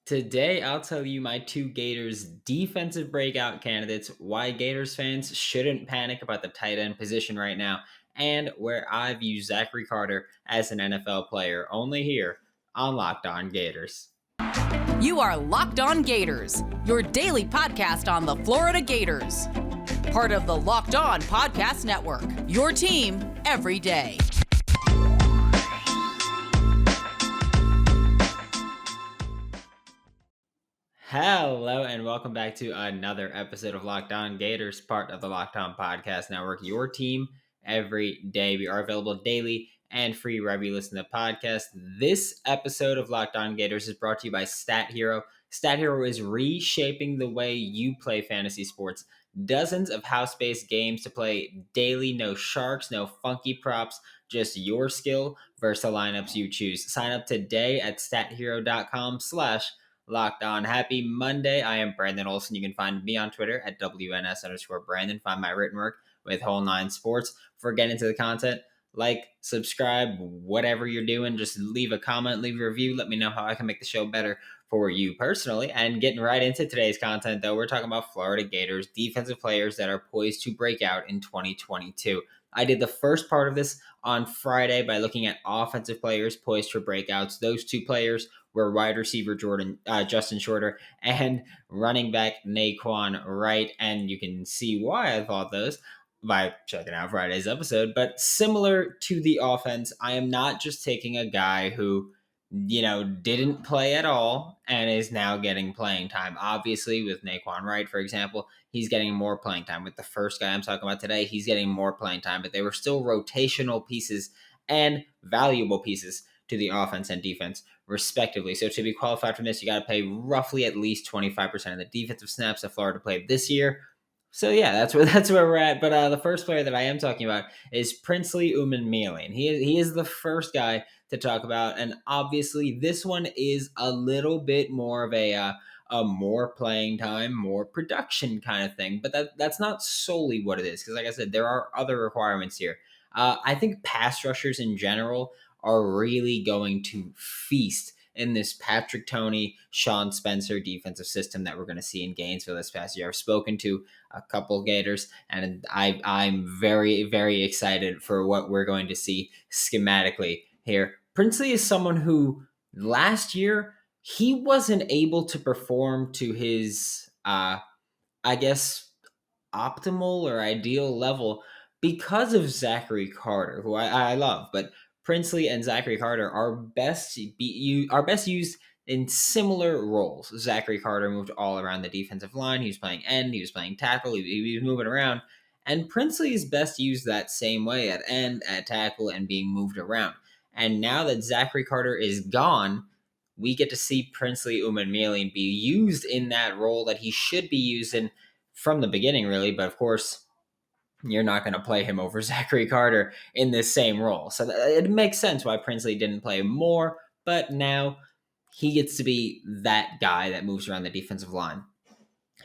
Today, I'll tell you my two Gators defensive breakout candidates, why Gators fans shouldn't panic about the tight end position right now, and where I view Zachary Carter as an NFL player, only here on Locked On Gators. You are Locked On Gators, your daily podcast on the Florida Gators. Part of the Locked On Podcast Network, your team every day. Hello and welcome back to another episode of Locked On Gators, part of the Locked On Podcast Network, your team every day. We are available daily and free wherever you listen to the podcast. This episode of Locked On Gators is brought to you by Stat Hero. Stat Hero is reshaping the way you play fantasy sports. Dozens of house-based games to play daily, no sharks, no funky props, just your skill versus the lineups you choose. Sign up today at stathero.com/Locked On. Happy Monday. I am Brandon Olson. You can find me on Twitter at WNS_Brandon. Find my written work with Whole Nine Sports. Before getting into the content, like, subscribe, whatever you're doing. Just leave a comment, leave a review. Let me know how I can make the show better for you personally. And getting right into today's content, though, we're talking about Florida Gators defensive players that are poised to break out in 2022. I did the first part of this on Friday by looking at offensive players poised for breakouts. Those two players were wide receiver Justin Shorter and running back Naquan Wright. And you can see why I thought those by checking out Friday's episode. But similar to the offense, I am not just taking a guy who, didn't play at all and is now getting playing time. Obviously, with Naquan Wright, for example, he's getting more playing time. With the first guy I'm talking about today, he's getting more playing time, but they were still rotational pieces and valuable pieces to the offense and defense, respectively. So to be qualified for this, you got to pay roughly at least 25% of the defensive snaps that Florida played this year. So yeah, that's where we're at. But the first player that I am talking about is Princely Umanmielen. He is the first guy to talk about, and obviously this one is a little bit more of a more playing time, more production kind of thing. But that's not solely what it is, because like I said, there are other requirements here. I think pass rushers in general are really going to feast in this Patrick Toney, Sean Spencer defensive system that we're going to see in Gainesville this past year. I've spoken to a couple Gators, and I'm very, very excited for what we're going to see schematically here. Princely is someone who last year he wasn't able to perform to his, I guess, optimal or ideal level because of Zachary Carter, who I love, but Princely and Zachary Carter are best used in similar roles. Zachary Carter moved all around the defensive line. He was playing end, he was playing tackle, he was moving around. And Princely is best used that same way at end, at tackle, and being moved around. And now that Zachary Carter is gone, we get to see Princely Umanmielen be used in that role that he should be used in from the beginning, really. But of course, you're not going to play him over Zachary Carter in this same role. So it makes sense why Princely didn't play more, but now he gets to be that guy that moves around the defensive line.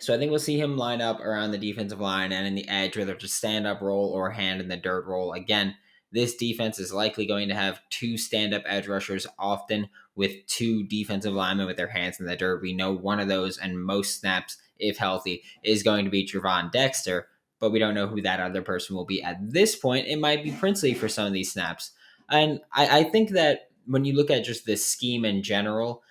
So I think we'll see him line up around the defensive line and in the edge, whether it's a stand-up role or hand in the dirt role. Again, this defense is likely going to have two stand-up edge rushers, often with two defensive linemen with their hands in the dirt. We know one of those, and most snaps, if healthy, is going to be Trevon Dexter, but we don't know who that other person will be at this point. It might be Princely for some of these snaps. And I think that when you look at just this scheme in general,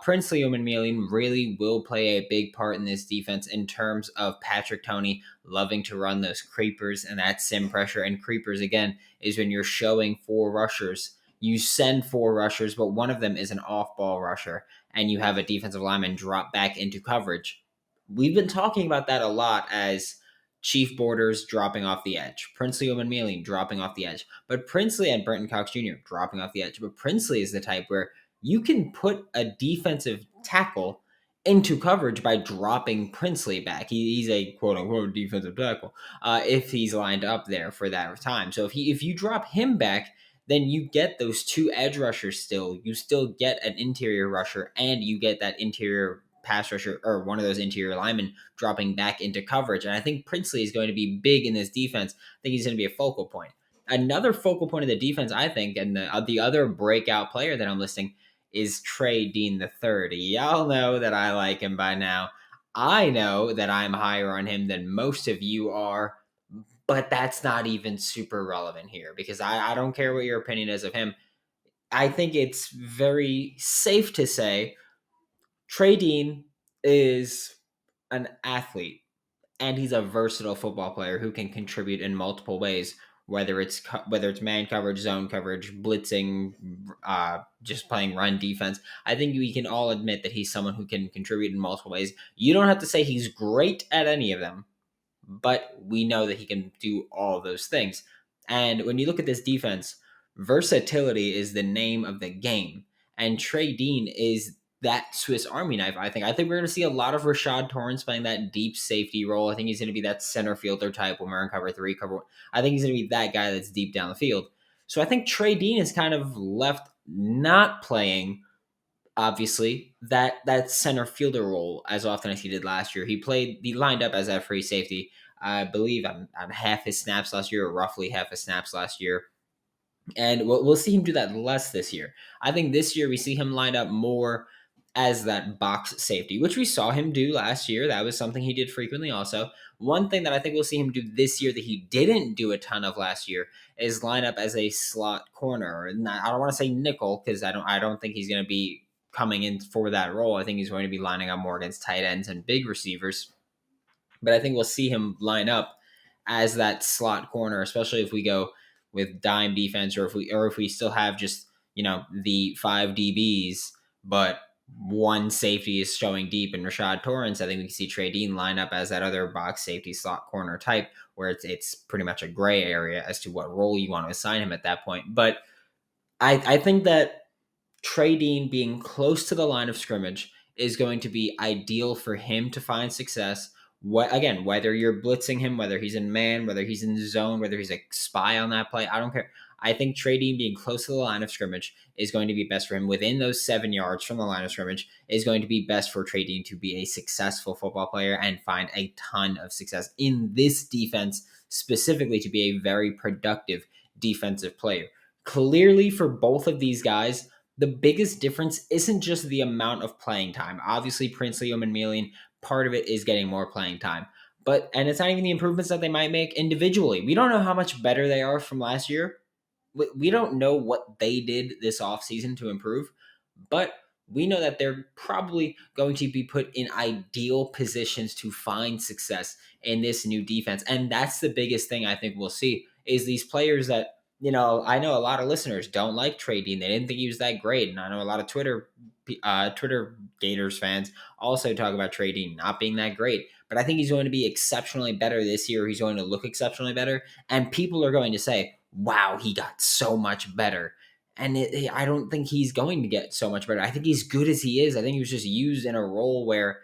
Princely Umanmielen really will play a big part in this defense in terms of Patrick Toney loving to run those creepers and that sim pressure. And creepers, again, is when you're showing four rushers. You send four rushers, but one of them is an off-ball rusher, and you have a defensive lineman drop back into coverage. We've been talking about that a lot as Chief Borders dropping off the edge, Princely Umanmielen dropping off the edge, but Princely and Brenton Cox Jr. dropping off the edge. But Princely is the type where you can put a defensive tackle into coverage by dropping Princely back. He's a quote-unquote defensive tackle if he's lined up there for that time. So if you drop him back, then you get those two edge rushers still. You still get an interior rusher, and you get that interior pass rusher or one of those interior linemen dropping back into coverage. And I think Princely is going to be big in this defense. I think he's going to be a focal point. Another focal point of the defense, I think, and the other breakout player that I'm listing is Trey Dean III. Y'all know that I like him by now. I know that I'm higher on him than most of you are, but that's not even super relevant here because I don't care what your opinion is of him. I think it's very safe to say Trey Dean is an athlete and he's a versatile football player who can contribute in multiple ways, whether it's man coverage, zone coverage, blitzing, just playing run defense. I think we can all admit that he's someone who can contribute in multiple ways. You don't have to say he's great at any of them, but we know that he can do all of those things. And when you look at this defense, versatility is the name of the game. And Trey Dean is that Swiss Army knife, I think. I think we're going to see a lot of Rashad Torrance playing that deep safety role. I think he's going to be that center fielder type when we're in cover three, cover one. I think he's going to be that guy that's deep down the field. So I think Trey Dean is kind of left not playing, obviously, that center fielder role as often as he did last year. He lined up as a free safety, I believe, on half his snaps last year, or roughly half his snaps last year. And we'll see him do that less this year. I think this year we see him lined up more as that box safety, which we saw him do last year. That was something he did frequently also. One thing that I think we'll see him do this year that he didn't do a ton of last year is line up as a slot corner. And I don't want to say nickel because I don't think he's going to be coming in for that role. I think he's going to be lining up more against tight ends and big receivers. But I think we'll see him line up as that slot corner, especially if we go with dime defense, or if we still have just the 5 DBs, but one safety is showing deep in Rashad Torrance. I think we can see Trey Dean line up as that other box safety slot corner type, where it's pretty much a gray area as to what role you want to assign him at that point. But I think that Trey Dean being close to the line of scrimmage is going to be ideal for him to find success. Whether you're blitzing him, whether he's in man, whether he's in zone, whether he's a spy on that play, I don't care. I think Trey Dean being close to the line of scrimmage is going to be best for him. Within those 7 yards from the line of scrimmage is going to be best for Trey Dean to be a successful football player and find a ton of success in this defense, specifically to be a very productive defensive player. Clearly, for both of these guys, the biggest difference isn't just the amount of playing time. Obviously, Princely, Umanmielen, part of it is getting more playing time. And it's not even the improvements that they might make individually. We don't know how much better they are from last year. We don't know what they did this offseason to improve, but we know that they're probably going to be put in ideal positions to find success in this new defense. And that's the biggest thing I think we'll see is these players that, I know a lot of listeners don't like Trey Dean. They didn't think he was that great. And I know a lot of Twitter Gators fans also talk about Trey Dean not being that great. But I think he's going to be exceptionally better this year. He's going to look exceptionally better. And people are going to say, wow, he got so much better. And I don't think he's going to get so much better. I think he's good as he is. I think he was just used in a role where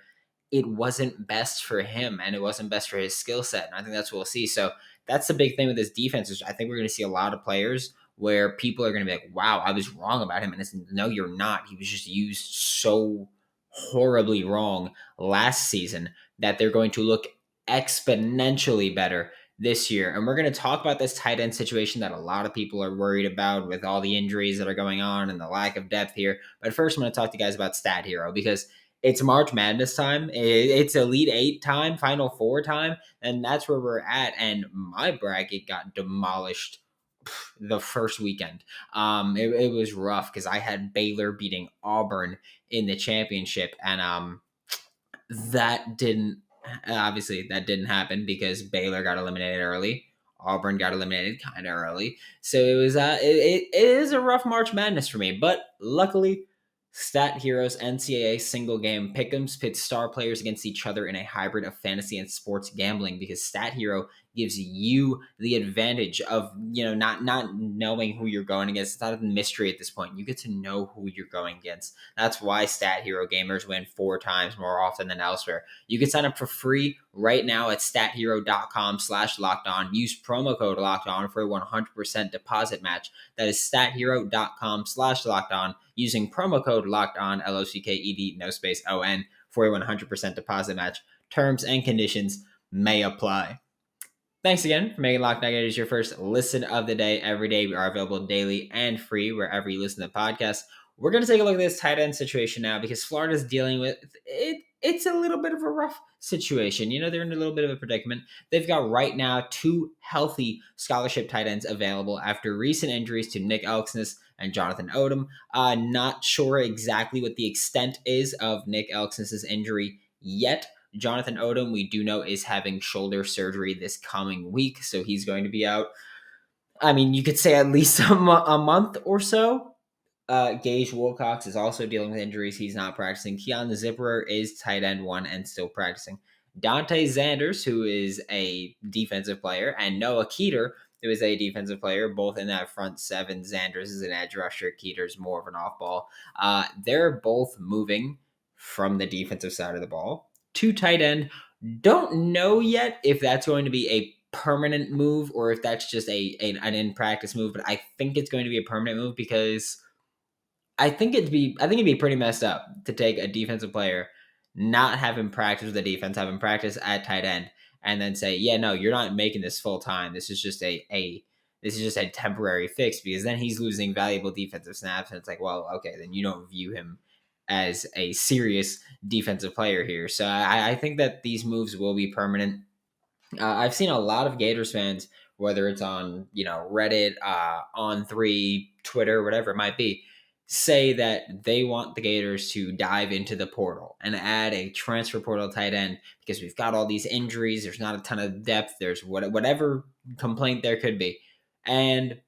it wasn't best for him and it wasn't best for his skill set. And I think that's what we'll see. So that's the big thing with this defense is I think we're going to see a lot of players where people are going to be like, wow, I was wrong about him. And it's, no, you're not. He was just used so horribly wrong last season that they're going to look exponentially better this year. And we're going to talk about this tight end situation that a lot of people are worried about with all the injuries that are going on and the lack of depth here. But first, I'm going to talk to you guys about Stat Hero because it's March Madness time. It's Elite 8 time, Final 4 time, and that's where we're at. And my bracket got demolished the first weekend. It was rough because I had Baylor beating Auburn in the championship, and that didn't happen because Baylor got eliminated early. Auburn got eliminated kind of early. So it was it is a rough March Madness for me, but luckily Stat Heroes NCAA single game pick'ems pit star players against each other in a hybrid of fantasy and sports gambling because Stat Hero gives you the advantage of, not knowing who you're going against. It's not a mystery at this point. You get to know who you're going against. That's why Stat Hero gamers win 4 times more often than elsewhere. You can sign up for free right now at stathero.com/lockedon. Use promo code LOCKEDON for a 100% deposit match. That is stathero.com/lockedon using promo code LOCKEDON, LOCKED, no space, ON, for a 100% deposit match. Terms and conditions may apply. Thanks again for making Locked On Gators your first listen of the day every day. We are available daily and free wherever you listen to podcasts. We're going to take a look at this tight end situation now because Florida's dealing with it. It's a little bit of a rough situation. They're in a little bit of a predicament. They've got right now 2 healthy scholarship tight ends available after recent injuries to Nick Elksnis and Jonathan Odom. Not sure exactly what the extent is of Nick Elksnis' injury yet. Jonathan Odom, we do know, is having shoulder surgery this coming week, so he's going to be out. I mean, you could say at least a month or so. Gage Wilcox is also dealing with injuries. He's not practicing. Keon Zipperer is tight end 1 and still practicing. Dante Zanders, who is a defensive player, and Noah Keeter, who is a defensive player, both in that front 7. Zanders is an edge rusher. Keeter's more of an off ball. They're both moving from the defensive side of the ball to tight end. Don't know yet if that's going to be a permanent move or if that's just an in-practice move, but I think it's going to be a permanent move because I think it'd be pretty messed up to take a defensive player, not have him practice with the defense, have him practice at tight end, and then say, yeah, no, you're not making this full time. This is just a temporary fix, because then he's losing valuable defensive snaps, and it's like, well, okay, then you don't view him as a serious defensive player here. So I think that these moves will be permanent. I've seen a lot of Gators fans, whether it's on Reddit, On3, Twitter, whatever it might be, say that they want the Gators to dive into the portal and add a transfer portal tight end because we've got all these injuries. There's not a ton of depth. There's whatever complaint there could be, and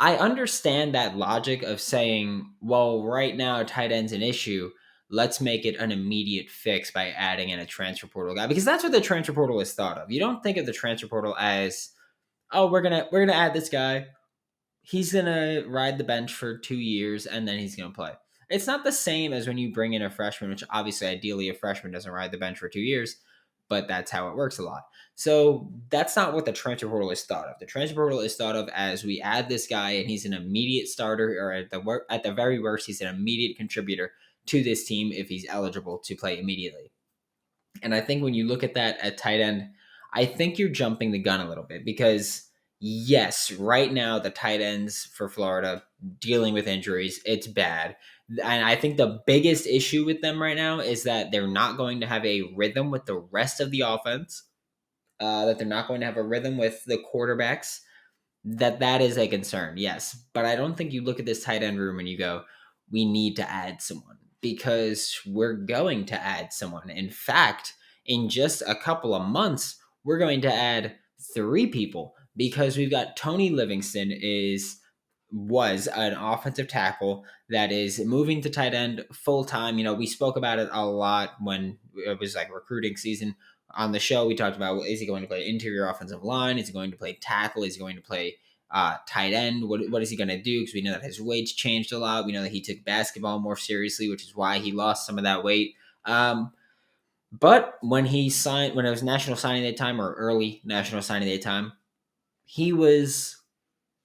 I understand that logic of saying, well, right now tight end's an issue. Let's make it an immediate fix by adding in a transfer portal guy, because that's what the transfer portal is thought of. You don't think of the transfer portal as, oh, we're gonna add this guy. He's gonna ride the bench for 2 years and then he's gonna play. It's not the same as when you bring in a freshman, which obviously ideally a freshman doesn't ride the bench for 2 years, but that's how it works a lot. So that's not what the transfer portal is thought of. The transfer portal is thought of as, we add this guy and he's an immediate starter, or at the very worst, he's an immediate contributor to this team if he's eligible to play immediately. And I think when you look at that at tight end, I think you're jumping the gun a little bit, because yes, right now the tight ends for Florida dealing with injuries, it's bad. And I think the biggest issue with them right now is that they're not going to have a rhythm with the rest of the offense, that they're not going to have a rhythm with the quarterbacks. That is a concern, yes. But I don't think you look at this tight end room and you go, we need to add someone, because we're going to add someone. In fact, in just a couple of months, we're going to add 3 people, because we've got Toney Livingston was an offensive tackle that is moving to tight end full time. We spoke about it a lot when it was like recruiting season on the show. We talked about, is he going to play interior offensive line? Is he going to play tackle? Is he going to play tight end? What is he going to do? Because we know that his weight's changed a lot. We know that he took basketball more seriously, which is why he lost some of that weight. But when it was national signing day time, or early national signing day time, he was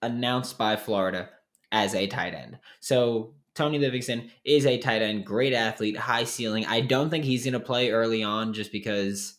announced by Florida as a tight end. So Toney Livingston is a tight end, great athlete, high ceiling. I don't think he's going to play early on, just because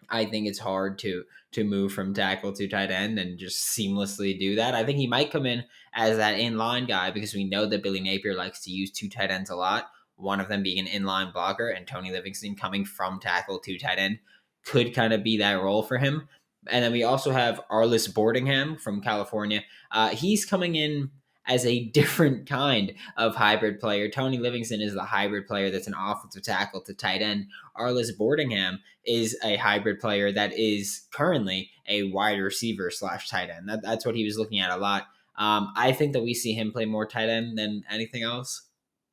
I think it's hard to move from tackle to tight end and just seamlessly do that. I think he might come in as that inline guy, because we know that Billy Napier likes to use 2 tight ends a lot, one of them being an inline blocker, and Toney Livingston coming from tackle to tight end could kind of be that role for him. And then we also have Arlis Boardingham from California. He's coming in as a different kind of hybrid player. Toney Livingston is the hybrid player that's an offensive tackle to tight end. Arlis Boardingham is a hybrid player that is currently a wide receiver / tight end. That's what he was looking at a lot. I think that we see him play more tight end than anything else.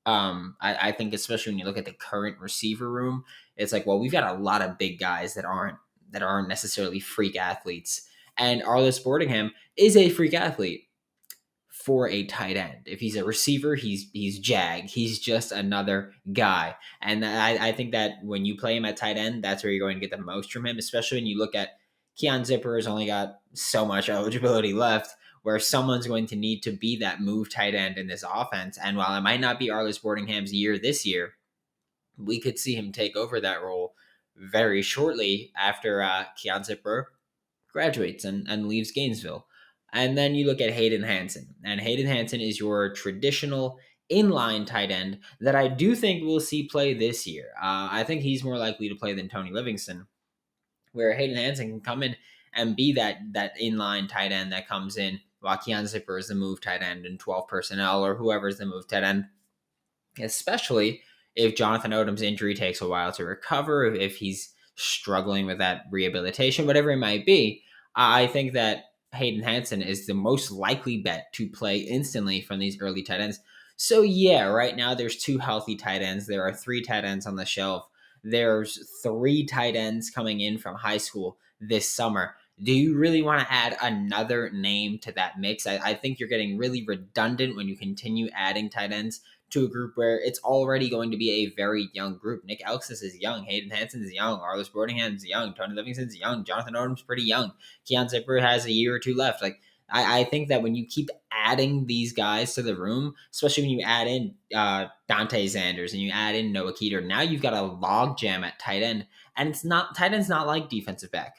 I think especially when you look at the current receiver room, it's like, well, we've got a lot of big guys that aren't necessarily freak athletes. And Arlis Boardingham is a freak athlete for a tight end. If he's a receiver, he's Jag. He's just another guy. And I think that when you play him at tight end, that's where you're going to get the most from him, especially when you look at Keon Zipperer has only got so much eligibility left, where someone's going to need to be that move tight end in this offense. And while it might not be Arlis Boardingham's year this year, we could see him take over that role very shortly after Keon Zipperer graduates and leaves Gainesville. And then you look at Hayden Hansen. And Hayden Hansen is your traditional inline tight end that I do think we'll see play this year. I think he's more likely to play than Toney Livingston, where Hayden Hansen can come in and be that inline tight end that comes in while Keon Zipperer is the move tight end and 12 personnel or whoever's the move tight end, especially if Jonathan Odom's injury takes a while to recover, if he's struggling with that rehabilitation, whatever it might be. I think that Hayden Hansen is the most likely bet to play instantly from these early tight ends. So yeah, right now there's 2 healthy tight ends. There are 3 tight ends on the shelf. There's 3 tight ends coming in from high school this summer. Do you really want to add another name to that mix? I think you're getting really redundant when you continue adding tight ends to a group where it's already going to be a very young group. Nick Elksis is young. Hayden Hansen is young. Arlis Boardingham's young. Toney Livingston's young. Jonathan Odom's pretty young. Keon Zipperer has a year or 2 left. Like, I think that when you keep adding these guys to the room, especially when you add in Dante Sanders and you add in Noah Keeter, now you've got a log jam at tight end. And it's not, tight end's not like defensive back.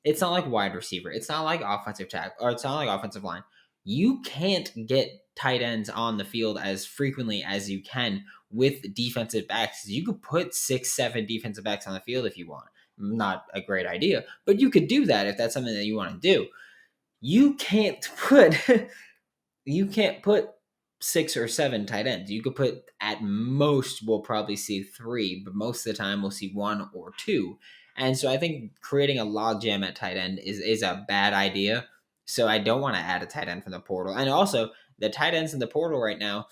It's not like wide receiver. It's not like offensive tackle, or it's not like offensive line. You can't get tight ends on the field as frequently as you can with defensive backs. You could put 6, 7 defensive backs on the field if you want. Not a great idea, but you could do that if that's something that you want to do. You can't put you can't put 6 or 7 tight ends. You could put, at most, we'll probably see 3, but most of the time we'll see 1 or 2. And so I think creating a logjam at tight end is a bad idea. So I don't want to add a tight end from the portal. And also, the tight ends in the portal right now,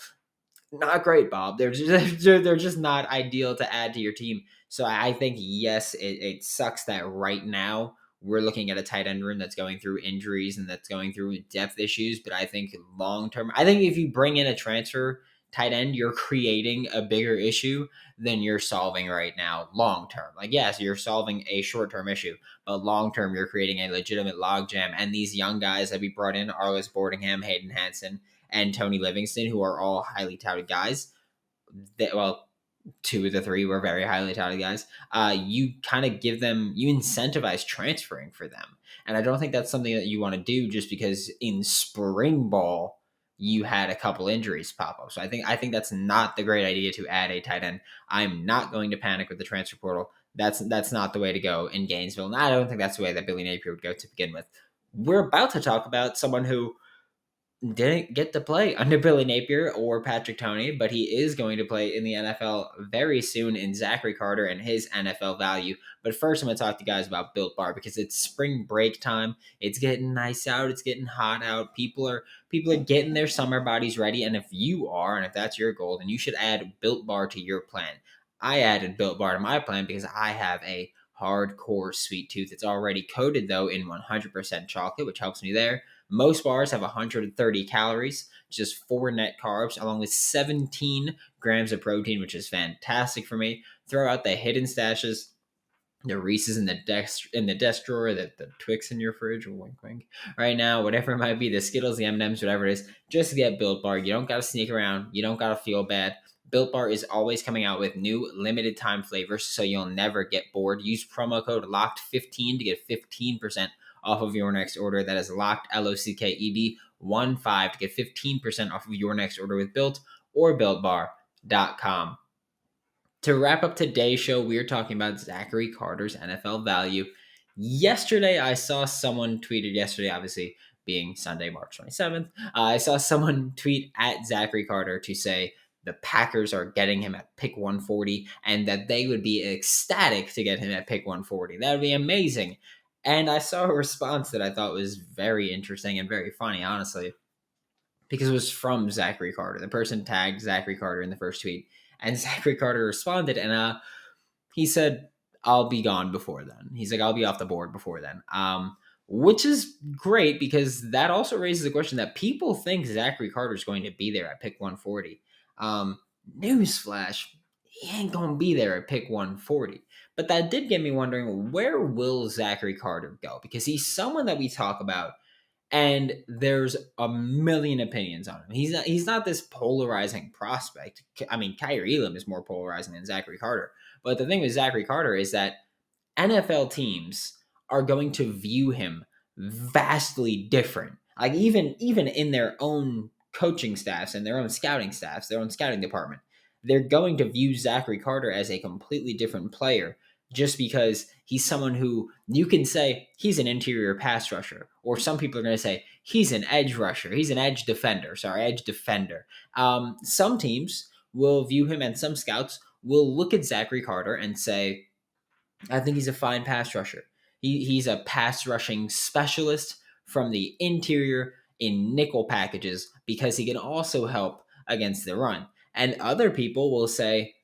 not great, Bob. They're just not ideal to add to your team. So I think, yes, it sucks that right now we're looking at a tight end room that's going through injuries and that's going through depth issues. But I think long term, I think if you bring in a transfer tight end, you're creating a bigger issue than you're solving right now long term. Like, yes, you're solving a short term issue, but long term, you're creating a legitimate logjam. And these young guys that we brought in, Arlis Boardingham, Hayden Hansen, and Toney Livingston, who are all highly touted guys, that, well, 2 of the 3 were very highly touted guys. You kind of give them, you incentivize transferring for them. And I don't think that's something that you want to do just because in spring ball, you had a couple injuries pop up. So I think that's not the great idea to add a tight end. I'm not going to panic with the transfer portal. That's not the way to go in Gainesville. And I don't think that's the way that Billy Napier would go to begin with. We're about to talk about someone who didn't get to play under Billy Napier or Patrick Toney, but he is going to play in the NFL very soon in Zachary Carter and his NFL value. But first, I'm going to talk to you guys about Built Bar because it's spring break time. It's getting nice out. It's getting hot out. People are getting their summer bodies ready. And if you are, and if that's your goal, then you should add Built Bar to your plan. I added Built Bar to my plan because I have a hardcore sweet tooth. It's already coated, though, in 100% chocolate, which helps me there. Most bars have 130 calories, just 4 net carbs, along with 17 grams of protein, which is fantastic for me. Throw out the hidden stashes, the Reese's in the desk drawer, the Twix in your fridge, wink wink. Right now, whatever it might be, the Skittles, the M&Ms, whatever it is, just get Built Bar. You don't gotta sneak around. You don't gotta feel bad. Built Bar is always coming out with new limited time flavors, so you'll never get bored. Use promo code LOCKED15 to get 15% off of your next order. That is locked, LOCKED 15 to get 15% off of your next order with Built or BuiltBar.com. To wrap up today's show, we are talking about Zachary Carter's NFL value. Yesterday, I saw someone tweeted yesterday, obviously being Sunday, March 27th. I saw someone tweet at Zachary Carter to say the Packers are getting him at pick 140 and that they would be ecstatic to get him at pick 140. That would be amazing. And I saw a response that I thought was very interesting and very funny, honestly, because it was from Zachary Carter. The person tagged Zachary Carter in the first tweet, and Zachary Carter responded, and he said, "I'll be gone before then." He's like, "I'll be off the board before then," which is great because that also raises the question that people think Zachary Carter is going to be there at pick 140. Newsflash, he ain't going to be there at pick 140. But that did get me wondering, where will Zachary Carter go? Because he's someone that we talk about, and there's a million opinions on him. He's not this polarizing prospect. I mean, Kyrie Elam is more polarizing than Zachary Carter. But the thing with Zachary Carter is that NFL teams are going to view him vastly different. Like even in their own coaching staffs and their own scouting staffs, their own scouting department, they're going to view Zachary Carter as a completely different player just because he's someone who you can say he's an interior pass rusher, or some people are going to say he's an edge rusher, he's an edge defender. Sorry, edge defender. Some teams will view him, and some scouts will look at Zachary Carter and say, I think he's a fine pass rusher. He's a pass rushing specialist from the interior in nickel packages because he can also help against the run. And other people will say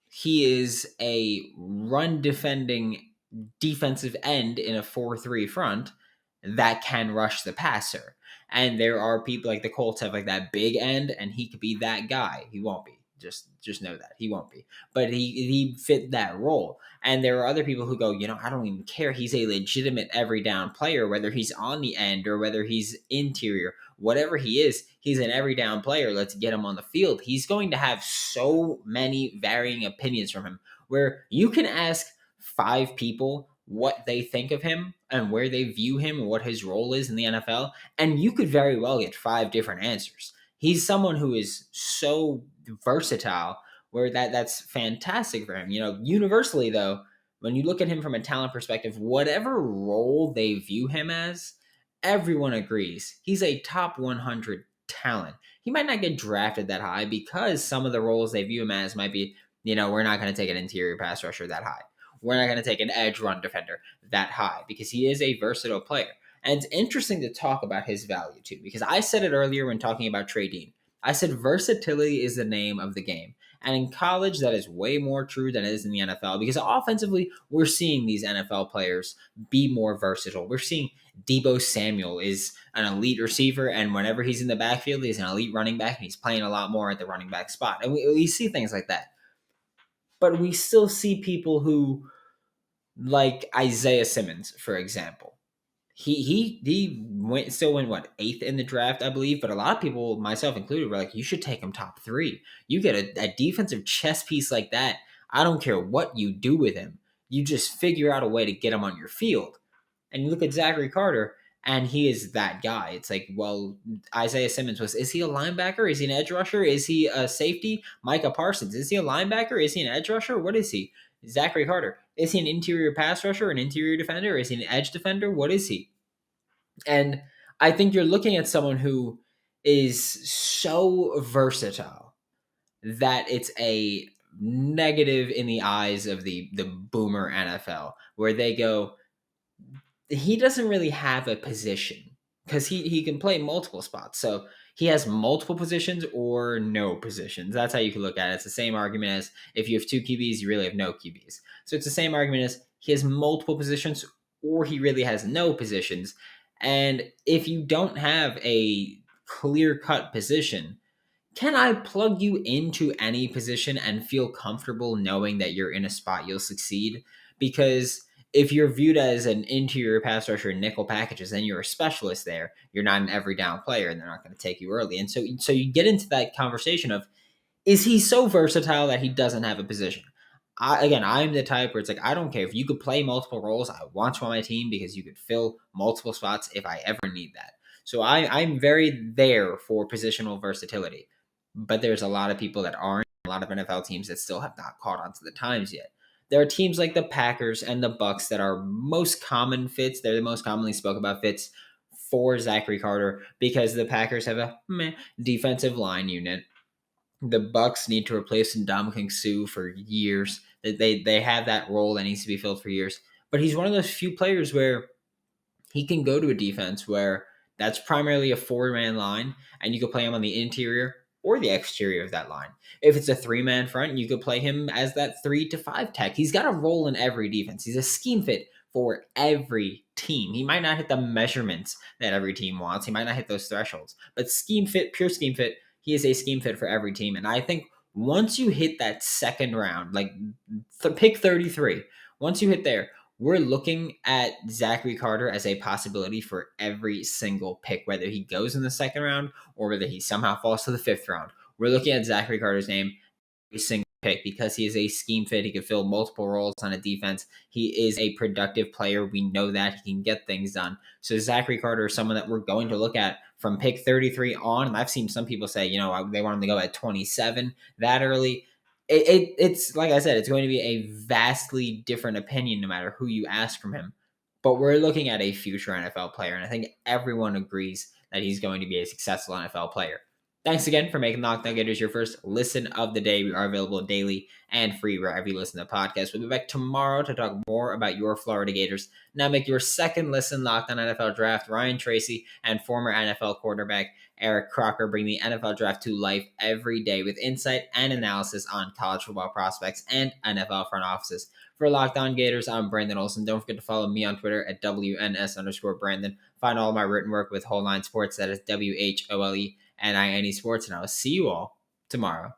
he is a run defending defensive end in a 4-3 front that can rush the passer. And there are people like the Colts have like that big end, and he could be that guy. He won't be. Just know that he won't be. But he fit that role. And there are other people who go, I don't even care. He's a legitimate every down player, whether he's on the end or whether he's interior, whatever he is, he's an every down player. Let's get him on the field. He's going to have so many varying opinions from him where you can ask 5 people what they think of him and where they view him and what his role is in the NFL. And you could very well get 5 different answers. He's someone who is so versatile where that's fantastic for him. Universally though, when you look at him from a talent perspective, whatever role they view him as, everyone agrees he's a top 100 talent. He might not get drafted that high because some of the roles they view him as might be, we're not going to take an interior pass rusher that high. We're not going to take an edge run defender that high because he is a versatile player. And it's interesting to talk about his value too, because I said it earlier when talking about Trey Dean. I said versatility is the name of the game. And in college, that is way more true than it is in the NFL because offensively, we're seeing these NFL players be more versatile. We're seeing Deebo Samuel is an elite receiver, and whenever he's in the backfield, he's an elite running back, and he's playing a lot more at the running back spot. And we see things like that. But we still see people who, like Isaiah Simmons, for example. He went 8th in the draft, I believe, but a lot of people, myself included, were like, you should take him top 3. You get a defensive chess piece like that. I don't care what you do with him. You just figure out a way to get him on your field. And you look at Zachary Carter, and he is that guy. It's like, well, Isaiah Simmons is he a linebacker? Is he an edge rusher? Is he a safety? Micah Parsons, is he a linebacker? Is he an edge rusher? What is he? Zachary Carter, is he an interior pass rusher, an interior defender? Is he an edge defender? What is he? And I think you're looking at someone who is so versatile that it's a negative in the eyes of the boomer NFL, where they go, he doesn't really have a position because he can play multiple spots. So he has multiple positions or no positions. That's how you can look at it. It's the same argument as if you have 2 QBs, you really have no QBs. So it's the same argument as he has multiple positions or he really has no positions. And if you don't have a clear-cut position, can I plug you into any position and feel comfortable knowing that you're in a spot you'll succeed? Because if you're viewed as an interior pass rusher in nickel packages, then you're a specialist there. You're not an every down player, and they're not going to take you early. And so you get into that conversation of, is he so versatile that he doesn't have a position? I'm the type where it's like, I don't care if you could play multiple roles. I want you on my team because you could fill multiple spots if I ever need that. So I'm very there for positional versatility. But there's a lot of people that aren't, a lot of NFL teams that still have not caught on to the times yet. There are teams like the Packers and the Bucks that are most common fits. They're the most commonly spoke about fits for Zachary Carter because the Packers have a defensive line unit. The Bucks need to replace Ndamukong Suh for years. They have that role that needs to be filled for years. But he's one of those few players where he can go to a defense where that's primarily a 4-man line, and you could play him on the interior or the exterior of that line. If it's a 3-man front, you could play him as that 3 to 5 tech. He's got a role in every defense. He's a scheme fit for every team. He might not hit the measurements that every team wants. He might not hit those thresholds. But scheme fit, pure scheme fit, he is a scheme fit for every team. And I think once you hit that second round, like pick 33, once you hit there, we're looking at Zachary Carter as a possibility for every single pick, whether he goes in the second round or whether he somehow falls to the 5th round. We're looking at Zachary Carter's name every single pick because he is a scheme fit. He can fill multiple roles on a defense. He is a productive player. We know that he can get things done. So Zachary Carter is someone that we're going to look at from pick 33 on. And I've seen some people say, they want him to go at 27 that early. It's like I said, it's going to be a vastly different opinion no matter who you ask from him. But we're looking at a future NFL player, and I think everyone agrees that he's going to be a successful NFL player. Thanks again for making Locked On Gators your first listen of the day. We are available daily and free wherever you listen to podcasts. We'll be back tomorrow to talk more about your Florida Gators. Now make your second listen Locked On NFL Draft. Ryan Tracy and former NFL quarterback Eric Crocker bring the NFL Draft to life every day with insight and analysis on college football prospects and NFL front offices. For Locked On Gators, I'm Brandon Olson. Don't forget to follow me on Twitter at WNS_Brandon. Find all my written work with Whole Line Sports. That is WHOLENINE Sports. And I will see you all tomorrow.